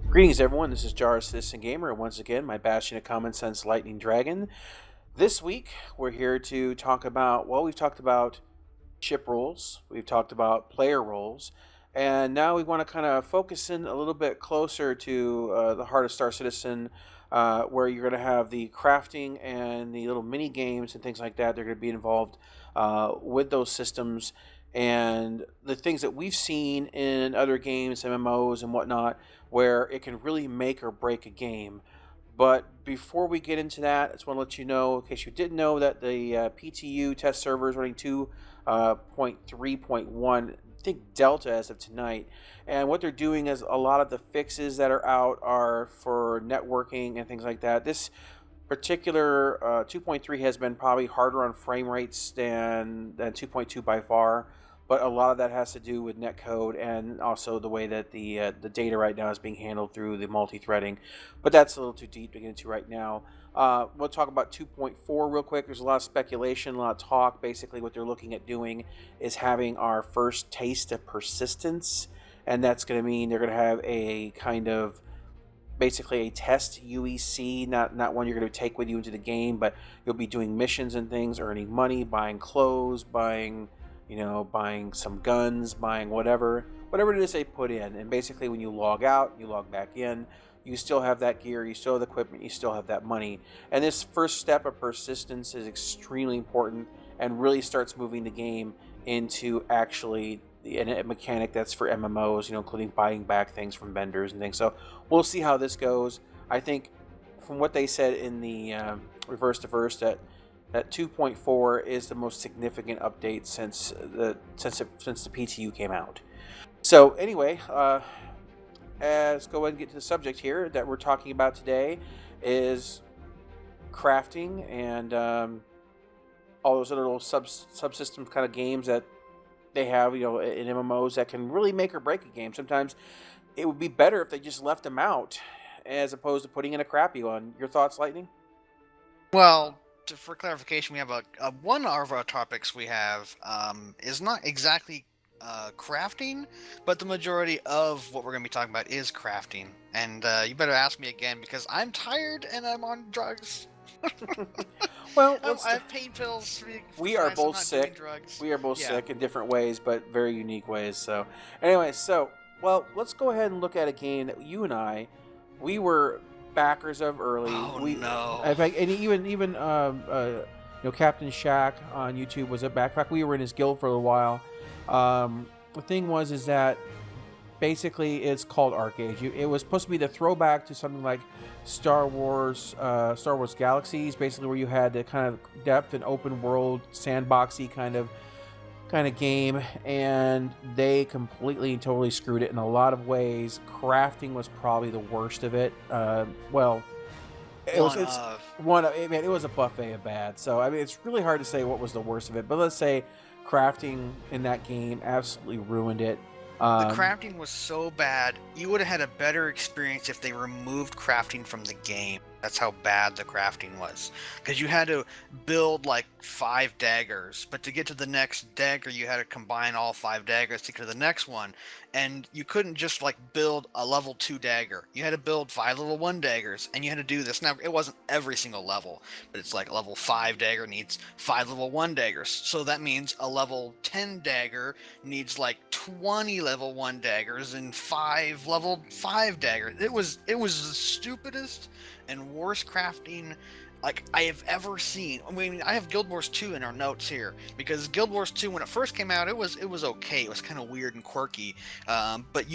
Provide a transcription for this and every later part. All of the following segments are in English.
Greetings, everyone. This is Jar Citizen Gamer, and once again, my bastion of common sense, Lightning Dragon. This week, we're here to talk about, we've talked about ship roles, we've talked about player roles, and now we want to kind of focus in a little bit closer to the heart of Star Citizen, where you're going to have the crafting and the little mini games and things like that. They're going to be involved with those systems and the things that we've seen in other games, MMOs and whatnot, where it can really make or break a game. But before we get into that, I just want to let you know, in case you didn't know, that the PTU test server is running 2.3.1, I think Delta as of tonight. And what they're doing is a lot of the fixes that are out are for networking and things like that. This particular 2.3 has been probably harder on frame rates than 2.2 by far. But a lot of that has to do with netcode and also the way that the data right now is being handled through the multi-threading. But that's a little too deep to get into right now. We'll talk about 2.4 real quick. There's a lot of speculation, a lot of talk. Basically, what they're looking at doing is having our first taste of persistence. And that's going to mean they're going to have a kind of basically a test UEC, not one you're going to take with you into the game, but you'll be doing missions and things, earning money, buying clothes, buying some guns, buying whatever it is they put in. And basically when you log out, you log back in, you still have that gear, you still have the equipment, you still have that money. And this first step of persistence is extremely important and really starts moving the game into actually a mechanic that's for MMOs, including buying back things from vendors and things. So we'll see how this goes. I think from what they said in the reverse to verse that 2.4 is the most significant update since the PTU came out. So anyway, let's go ahead and get to the subject here that we're talking about today is crafting and all those other little subsystem kind of games that they have, in MMOs that can really make or break a game. Sometimes it would be better if they just left them out as opposed to putting in a crappy one. Your thoughts, Lightning? Well, for clarification, we have one of our topics we have is not exactly crafting, but the majority of what we're going to be talking about is crafting. And you better ask me again because I'm tired and I'm on drugs. Well, I have pain pills. We are both sick. We are both sick in different ways, but very unique ways. So, anyway, let's go ahead and look at a game that you and we were backers of early. No. In fact, and even Captain Shaq on YouTube was a backpack. We were in his guild for a little while. The thing is that basically it's called Arcade. It was supposed to be the throwback to something like Star Wars Galaxies, basically where you had the kind of depth and open world sandboxy kind of game, and they completely and totally screwed it in a lot of ways. Crafting was probably the worst of it. It was a buffet of bad. So it's really hard to say what was the worst of it, but let's say crafting in that game absolutely ruined it. The crafting was so bad, you would have had a better experience if they removed crafting from the game. That's how bad the crafting was. Because you had to build like 5 daggers, but to get to the next dagger, you had to combine all 5 daggers to get to the next one. And you couldn't just like build a level 2 dagger. You had to build 5 level 1 daggers, and you had to do this. Now, it wasn't every single level, but it's like a level 5 dagger needs 5 level 1 daggers. So that means a level 10 dagger needs like 20 level 1 daggers and 5 level 5 daggers. It was the stupidest and worst crafting like I have ever seen. I mean, I have Guild Wars 2 in our notes here because Guild Wars 2, when it first came out, it was okay. It was kind of weird and quirky, but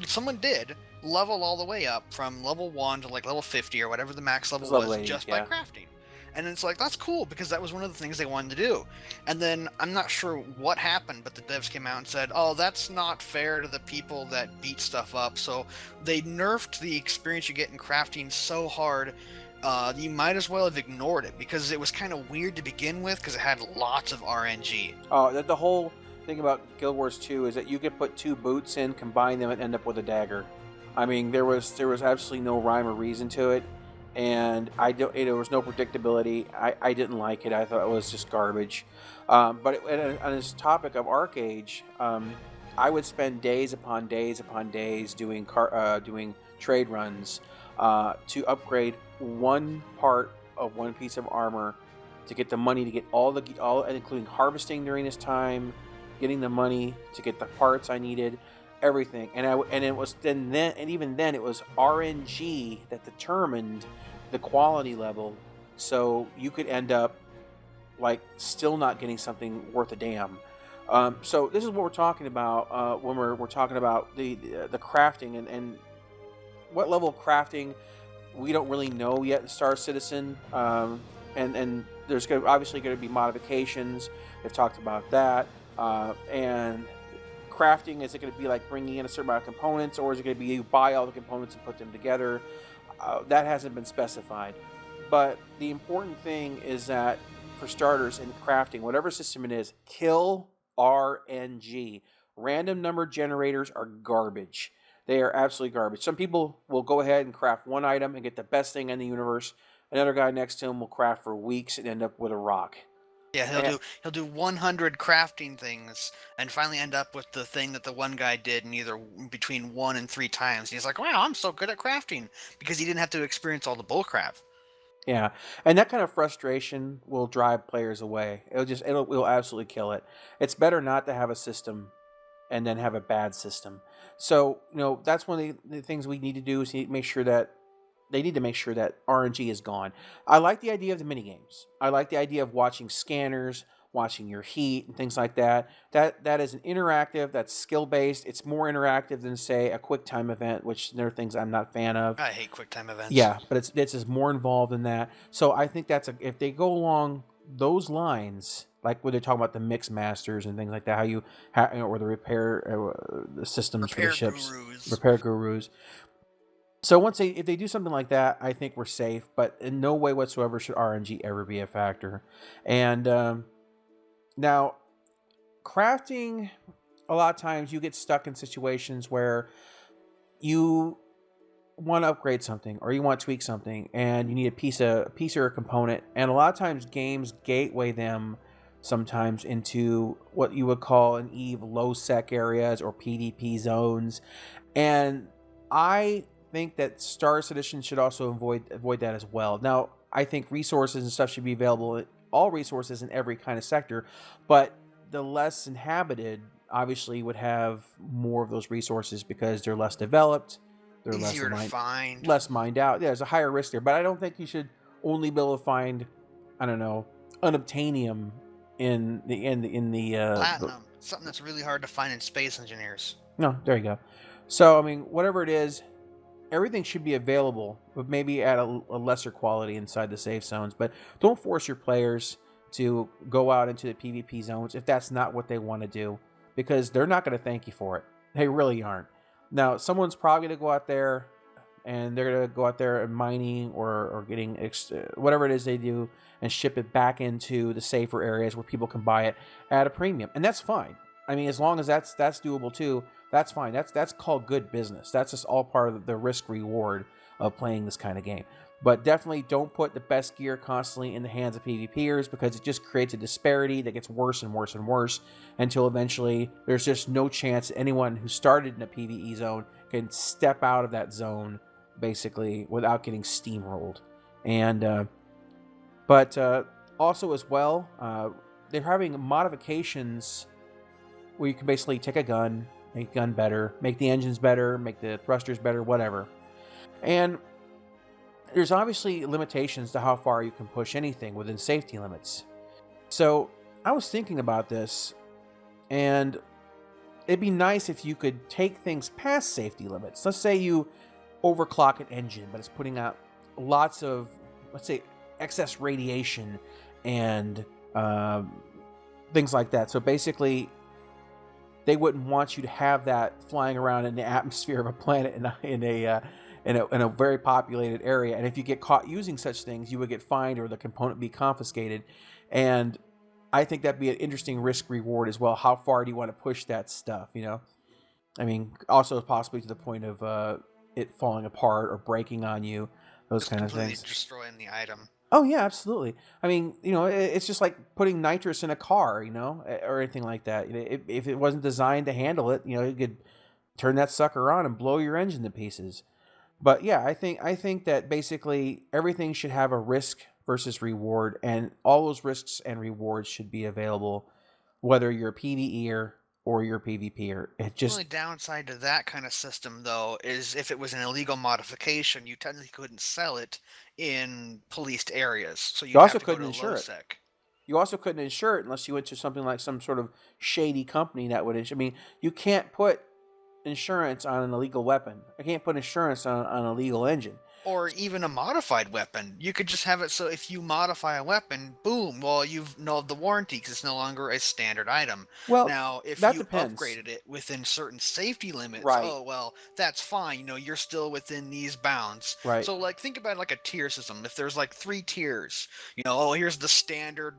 someone did level all the way up from level 1 to like level 50 or whatever the max level was 80, just by crafting. And it's like, that's cool because that was one of the things they wanted to do. And then I'm not sure what happened, but the devs came out and said, oh, that's not fair to the people that beat stuff up. So they nerfed the experience you get in crafting so hard, you might as well have ignored it because it was kind of weird to begin with because it had lots of RNG. Oh, the whole thing about Guild Wars 2 is that you could put 2 boots in, combine them, and end up with a dagger. I mean, there was absolutely no rhyme or reason to it, and there was no predictability. I didn't like it. I thought it was just garbage. On this topic of Arcade, I would spend days upon days upon days doing trade runs to upgrade one part of one piece of armor to get the money to get all, including harvesting during this time, getting the money to get the parts I needed, everything. And it was then and even then it was RNG that determined the quality level, so you could end up like still not getting something worth a damn. So this is what we're talking about when we're talking about the crafting and what level of crafting we don't really know yet in Star Citizen. And there's obviously going to be modifications. They've talked about that. And crafting, is it going to be like bringing in a certain amount of components, or is it going to be you buy all the components and put them together? That hasn't been specified. But the important thing is that for starters in crafting, whatever system it is, kill RNG. Random number generators are garbage. They are absolutely garbage. Some people will go ahead and craft one item and get the best thing in the universe. Another guy next to him will craft for weeks and end up with a rock. Yeah, And, he'll do 100 crafting things and finally end up with the thing that the one guy did in either between 1 and 3 times. He's like, "Wow, I'm so good at crafting," because he didn't have to experience all the bullcrap. yeah, and that kind of frustration will drive players away. It'll absolutely kill it. It's better not to have a system and then have a bad system. So, that's one of the things we need to do is make sure that they need to make sure that RNG is gone. I like the idea of the mini games. I like the idea of watching scanners, watching your heat, and things like that. That is an interactive. That's skill based. It's more interactive than say a quick time event, which there are things I'm not a fan of. I hate QuickTime events. Yeah, but it's just more involved than that. So I think if they go along those lines, like when they're talking about the mix masters and things like that, or the repair the systems for the Repair ships, gurus. repair gurus. So if they do something like that, I think we're safe. But in no way whatsoever should RNG ever be a factor. And now, crafting, a lot of times you get stuck in situations where you want to upgrade something or you want to tweak something, and you need a piece or a component. And a lot of times games gateway them sometimes into what you would call an EVE low sec areas or PvP zones. And I think that Star Citizen should also avoid that as well. Now, I think resources and stuff should be available, all resources in every kind of sector, but the less inhabited obviously would have more of those resources because they're less developed, they're Easier to find. less mined out. Yeah, there's a higher risk there, but I don't think you should only be able to find, I don't know, unobtainium in the Platinum. Something that's really hard to find in Space Engineers. no, there you go. So I mean, whatever it is, everything should be available, but maybe at a lesser quality inside the safe zones. But don't force your players to go out into the PvP zones if that's not what they want to do, because they're not going to thank you for it. They really aren't. Now, someone's probably going to go out there and they're going to go out there and mining or getting whatever it is they do and ship it back into the safer areas where people can buy it at a premium. And that's fine. I mean, as long as that's doable too, that's fine. That's called good business. That's just all part of the risk reward of playing this kind of game. But definitely don't put the best gear constantly in the hands of PvPers, because it just creates a disparity that gets worse and worse and worse until eventually there's just no chance anyone who started in a PvE zone can step out of that zone basically without getting steamrolled. And but also as well, they're having modifications where you can basically take a gun, make the gun better, make the engines better, make the thrusters better, whatever. And there's obviously limitations to how far you can push anything within safety limits. So I was thinking about this, and it'd be nice if you could take things past safety limits. Let's say you overclock an engine, but it's putting out lots of, let's say, excess radiation and things like that. So basically, they wouldn't want you to have that flying around in the atmosphere of a planet in a very populated area. And if you get caught using such things, you would get fined or the component be confiscated. And I think that'd be an interesting risk reward as well. How far do you want to push that stuff? I mean, also possibly to the point of it falling apart or breaking on you, those Just kind of completely things. destroying the item. Oh yeah, absolutely. I mean, it's just like putting nitrous in a car, or anything like that. If it wasn't designed to handle it, you could turn that sucker on and blow your engine to pieces. But yeah, I think that basically everything should have a risk versus reward, and all those risks and rewards should be available, whether you're a PvEer or you're a PvPer. It The just only downside to that kind of system, though, is if it was an illegal modification, you technically couldn't sell it in policed areas. So you you'd have also to go couldn't to insure low it. sec. You also couldn't insure it unless you went to something like some sort of shady company that would insure. I mean, you can't put insurance on an illegal weapon. I can't put insurance on an illegal engine. Or even a modified weapon. You could just have it so if you modify a weapon, boom, well, you've nulled the warranty because it's no longer a standard item. Well, Now, if that you depends. upgraded it within certain safety limits, Right, oh, well, that's fine. You're still within these bounds. right. So, like, think about it like a tier system. If there's like 3 tiers, oh, here's the standard,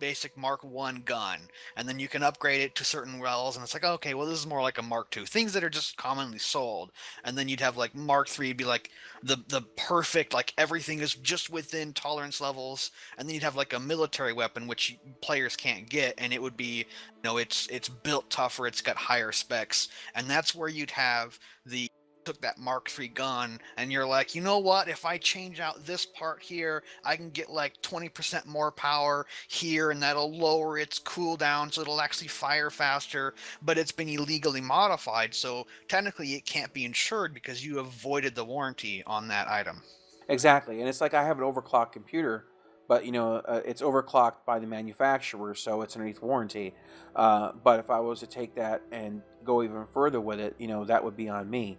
basic Mark 1 gun, and then you can upgrade it to certain levels, and it's like, okay, well, this is more like a Mark 2. Things that are just commonly sold. And then you'd have like Mark 3 be like the perfect, like everything is just within tolerance levels, and then you'd have like a military weapon which players can't get, and it would be, it's built tougher, it's got higher specs, and that's where you'd have the took that Mark 3 gun and you're like, you know what, if I change out this part here, I can get like 20% more power here, and that'll lower its cooldown so it'll actually fire faster, but it's been illegally modified, so technically it can't be insured because you avoided the warranty on that item. Exactly. And it's like I have an overclocked computer, but it's overclocked by the manufacturer, so it's underneath warranty. But if I was to take that and go even further with it, that would be on me.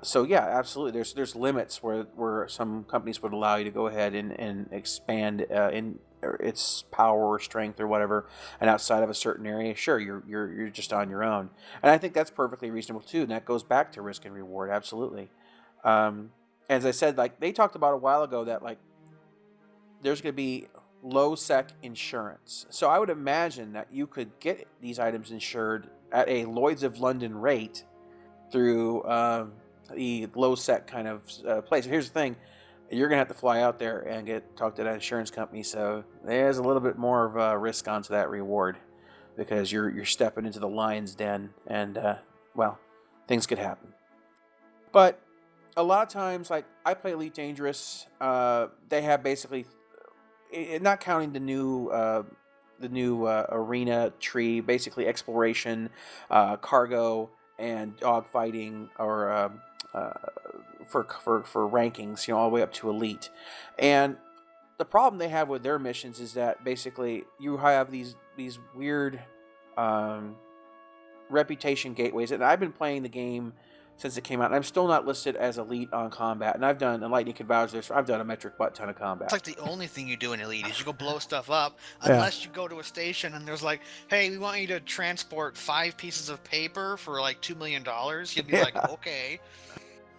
So yeah, absolutely. There's limits where some companies would allow you to go ahead and expand in its power or strength or whatever, and outside of a certain area, sure, you're just on your own. And I think that's perfectly reasonable too. And that goes back to risk and reward, absolutely. As I said, like they talked about a while ago that like there's going to be low sec insurance. So I would imagine that you could get these items insured at a Lloyd's of London rate through the low sec kind of place. Here's the thing: you're gonna have to fly out there and talk to that insurance company. So there's a little bit more of a risk onto that reward because you're stepping into the lion's den, and well, things could happen. But a lot of times, like I play Elite Dangerous, they have basically, not counting the new arena tree, basically exploration, cargo, and dogfighting, or for rankings, all the way up to elite. And the problem they have with their missions is that basically you have these weird reputation gateways. And I've been playing the game since it came out, and I'm still not listed as elite on combat. And I've done, and Lightning could vouch this, I've done a metric butt ton of combat. It's like the only thing you do in Elite is you go blow stuff up, Yeah. unless you go to a station and there's like, hey, we want you to transport 5 pieces of paper for like $2 million. You'd be like, okay.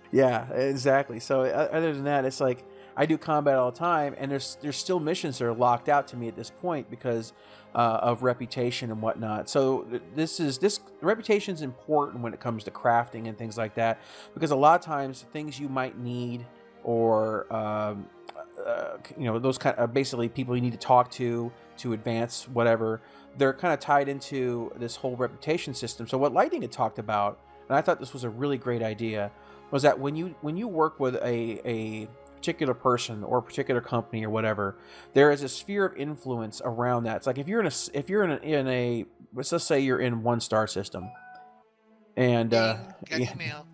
Yeah, exactly. So other than that, it's like I do combat all the time, and there's still missions that are locked out to me at this point because of reputation and whatnot. So this reputation is important when it comes to crafting and things like that, because a lot of times things you might need, or those kind of basically people you need to talk to advance whatever, they're kind of tied into this whole reputation system. So what Lightning had talked about, and I thought this was a really great idea, was that when you work with a particular person or a particular company or whatever, there is a sphere of influence around that. It's like if you're in a let's just say you're in 1-star system, and Got yeah, email.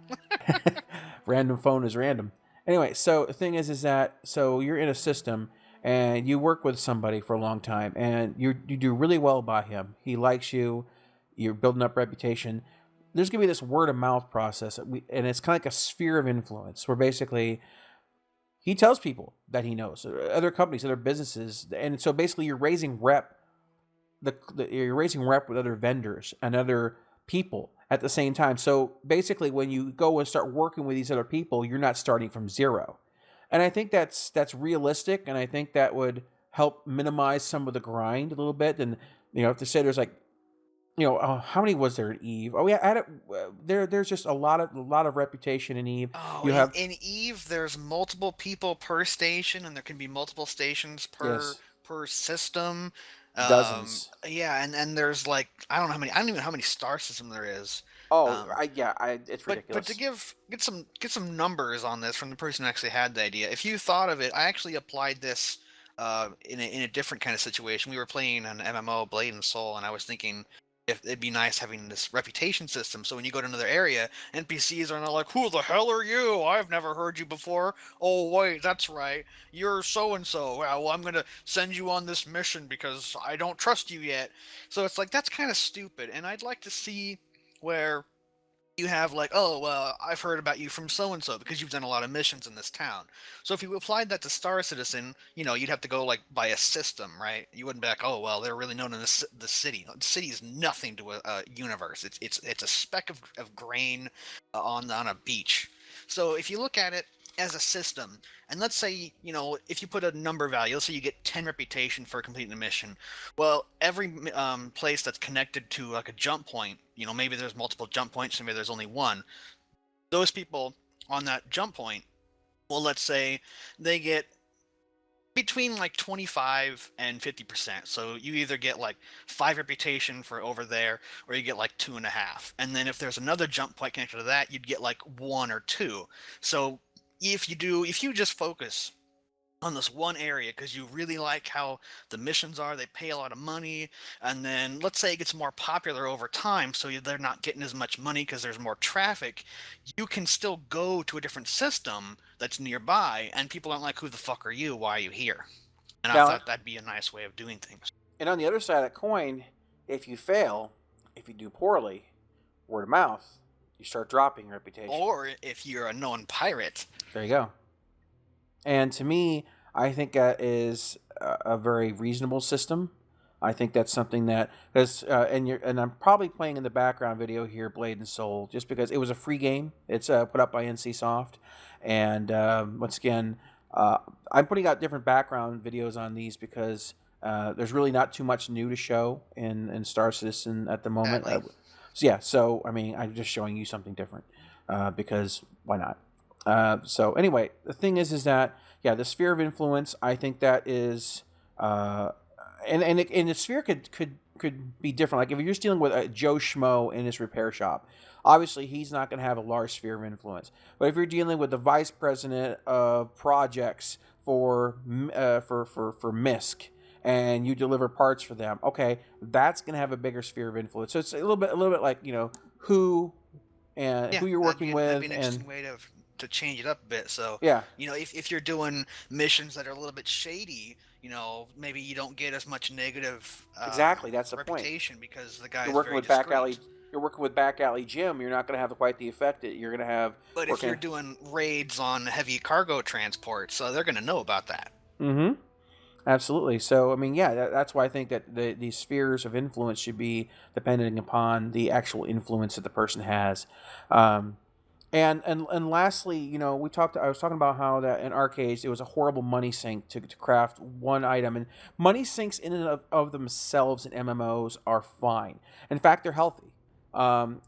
random phone is random. Anyway, so the thing is that so you're in a system and you work with somebody for a long time, and you do really well by him. He likes you. You're building up reputation. There's going to be this word of mouth process, and it's kind of like a sphere of influence where basically he tells people that he knows, other companies, other businesses, and so basically you're raising rep. You're raising rep with other vendors and other people at the same time. So basically, when you go and start working with these other people, you're not starting from zero. And I think that's realistic, and I think that would help minimize some of the grind a little bit. And if to say there's like, how many was there in Eve? Oh yeah, there's just a lot of reputation in Eve. Oh, You have in Eve, there's multiple people per station, and there can be multiple stations yes, per system. dozens. Yeah, and there's like I don't know how many. I don't even know how many star system there is. Oh, Um, it's but to ridiculous. get some numbers on this from the person who actually had the idea. If you thought of it, I actually applied this in a different kind of situation. We were playing an MMO, Blade and Soul, and I was thinking if it'd be nice having this reputation system. So when you go to another area, NPCs are not like, "Who the hell are you? I've never heard you before." "Oh wait, that's right. You're so and so. Well, I'm gonna send you on this mission because I don't trust you yet." So it's like that's kind of stupid, and I'd like to see where you have like, "Oh well, I've heard about you from so and so because you've done a lot of missions in this town." So if you applied that to Star Citizen, you'd have to go like by a system, right? You wouldn't be like, "Oh well, they're really known in the city." No, the city is nothing to a universe. It's a speck of grain on a beach. So if you look at it as a system, and let's say if you put a number value, let's say you get 10 reputation for completing a mission. Well, every place that's connected to like a jump point, maybe there's multiple jump points, maybe there's only one. Those people on that jump point, well, let's say they get between like 25 and 50%. So you either get like 5 reputation for over there, or you get like 2.5. And then if there's another jump point connected to that, you'd get like 1 or 2. So if you just focus on this one area because you really like how the missions are, they pay a lot of money, and then let's say it gets more popular over time, so they're not getting as much money because there's more traffic, you can still go to a different system that's nearby, and people aren't like, "Who the fuck are you? Why are you here?" And I Now, thought that'd be a nice way of doing things. and on the other side of that coin, if you fail, if you do poorly, word of mouth, you start dropping your reputation. Or if you're a known pirate. There you go. And to me, I think that is a very reasonable system. I think that's something that because and I'm probably playing in the background video here, Blade and Soul, just because it was a free game. It's put up by NCSoft, and once again, I'm putting out different background videos on these because there's really not too much new to show in Star Citizen at the moment. Exactly. So I mean, I'm just showing you something different because why not? So anyway, the thing is that yeah, the sphere of influence. I think that is, and the sphere could be different. Like if you're just dealing with a Joe Schmo in his repair shop, obviously he's not going to have a large sphere of influence. But if you're dealing with the vice president of projects for MISC and you deliver parts for them, okay, that's going to have a bigger sphere of influence. So it's a little bit like who and Yeah, who you're working that'd with be an and interesting way to change it up a bit. So, yeah. if you're doing missions that are a little bit shady, maybe you don't get as much negative Exactly, that's the point. reputation because the You're guy's working very with back alley. discreet. You're working with back alley Jim. You're not going to have quite the effect that you're going to have But if you're working. doing raids on heavy cargo transport, so they're going to know about that. Mm-hmm. Absolutely. So I mean, yeah, that's why I think that the spheres of influence should be depending upon the actual influence that the person has. Um, and lastly, we talked. I was talking about how that in arcades it was a horrible money sink to craft one item, and money sinks in and of themselves in MMOs are fine. In fact, they're healthy.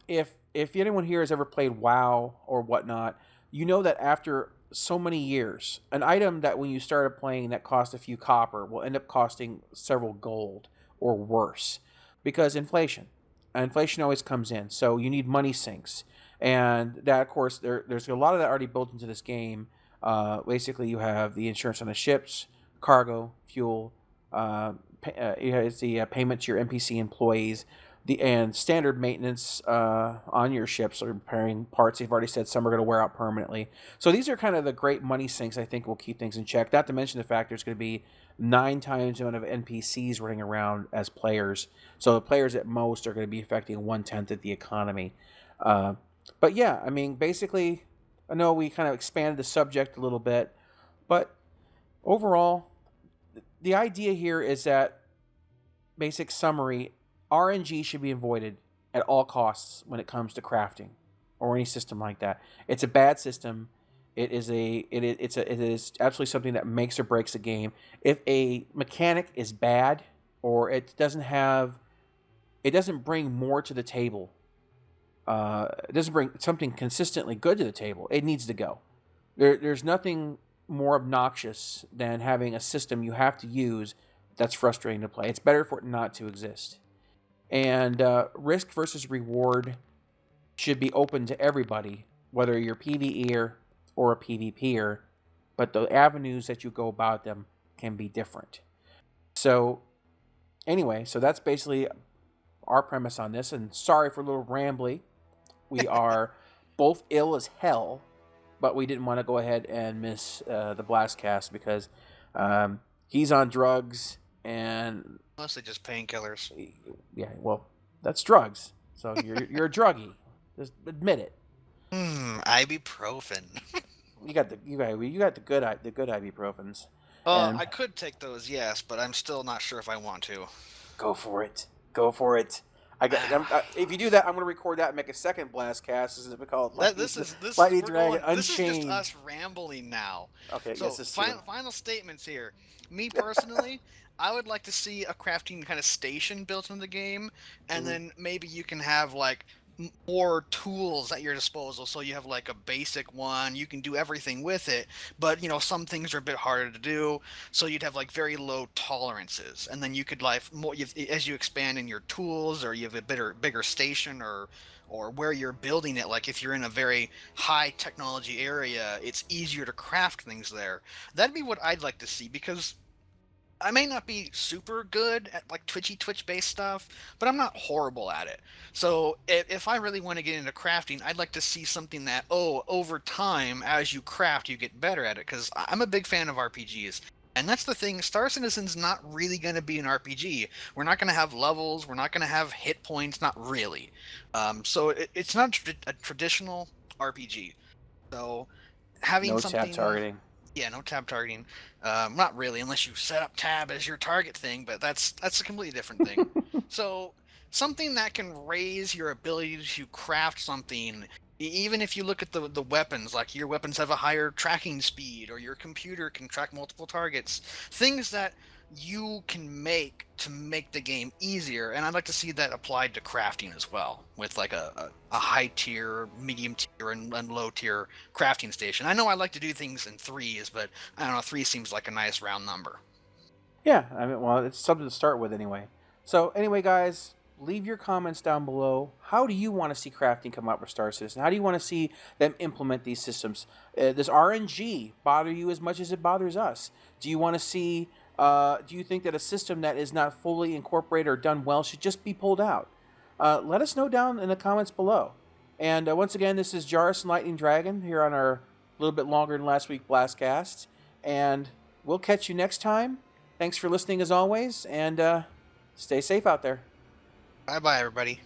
If anyone here has ever played WoW or whatnot, you know that after so many years, an item that when you started playing that cost a few copper will end up costing several gold or worse because inflation. Inflation always comes in, so you need money sinks, and that of course there's a lot of that already built into this game. Basically, you have the insurance on the ships, cargo, fuel. It's the payment to your NPC employees, and standard maintenance on your ships, or repairing parts. They've already said some are going to wear out permanently. So these are kind of the great money sinks I think will keep things in check. Not to mention the fact there's going to be 9 times the amount of NPCs running around as players. So the players at most are going to be affecting 1/10 of the economy. But yeah, I mean, basically, I know we kind of expanded the subject a little bit, but overall, the idea here is that basic summary: RNG should be avoided at all costs when it comes to crafting or any system like that. It's a bad system. It is absolutely something that makes or breaks a game. If a mechanic is bad or it doesn't have it doesn't bring more to the table. It doesn't bring something consistently good to the table. It needs to go. There's nothing more obnoxious than having a system you have to use that's frustrating to play. It's better for it not to exist. And risk versus reward should be open to everybody, whether you're PvEer or a PvPer, but the avenues that you go about them can be different. So anyway, so that's basically our premise on this, and sorry for a little rambly. We are both ill as hell, but we didn't want to go ahead and miss the BlastCast because he's on drugs and Mostly just painkillers. yeah, well, that's drugs. So you're a druggie. Just admit it. Ibuprofen. You got the good ibuprofens. Oh, And I could take those, yes, but I'm still not sure if I want to. go for it. Go for it. If you do that, I'm going to record that and make a second BlastCast. This is called Lightning Dragon Unchained. This is just us rambling now. Okay, so yes, it's final statements here. Me personally, I would like to see a crafting kind of station built in the game, and then maybe you can have like more tools at your disposal. So you have like a basic one, you can do everything with it, but you know, some things are a bit harder to do. So you'd have like very low tolerances, and then you could like more as you expand in your tools, or you have a bigger station, or where you're building it. Like if you're in a very high technology area, it's easier to craft things there. That'd be what I'd like to see, because I may not be super good at like Twitch based stuff, but I'm not horrible at it. So if I really want to get into crafting, I'd like to see something that, over time, as you craft, you get better at it. Because I'm a big fan of RPGs. And that's the thing, Star Citizen's not really going to be an RPG. We're not going to have levels, we're not going to have hit points, not really. So it's not a traditional RPG. So having no something... tab targeting. Yeah, no tab targeting. Not really, unless you set up tab as your target thing, but that's a completely different thing. So something that can raise your ability to craft something, even if you look at the weapons, like your weapons have a higher tracking speed, or your computer can track multiple targets, things that you can make to make the game easier. And I'd like to see that applied to crafting as well, with like a high tier, medium tier, and low tier crafting station. I know I like to do things in threes, but I don't know, 3 seems like a nice round number. Yeah, I mean, well, it's something to start with anyway. So anyway, guys, leave your comments down below. How do you want to see crafting come out for Star Citizen? How do you want to see them implement these systems? Does RNG bother you as much as it bothers us? Do you want to see... do you think that a system that is not fully incorporated or done well should just be pulled out? Let us know down in the comments below. And once again, this is Jarvis and Lightning Dragon here on our little bit longer than last week BlastCast. And we'll catch you next time. Thanks for listening as always, and stay safe out there. Bye-bye, everybody.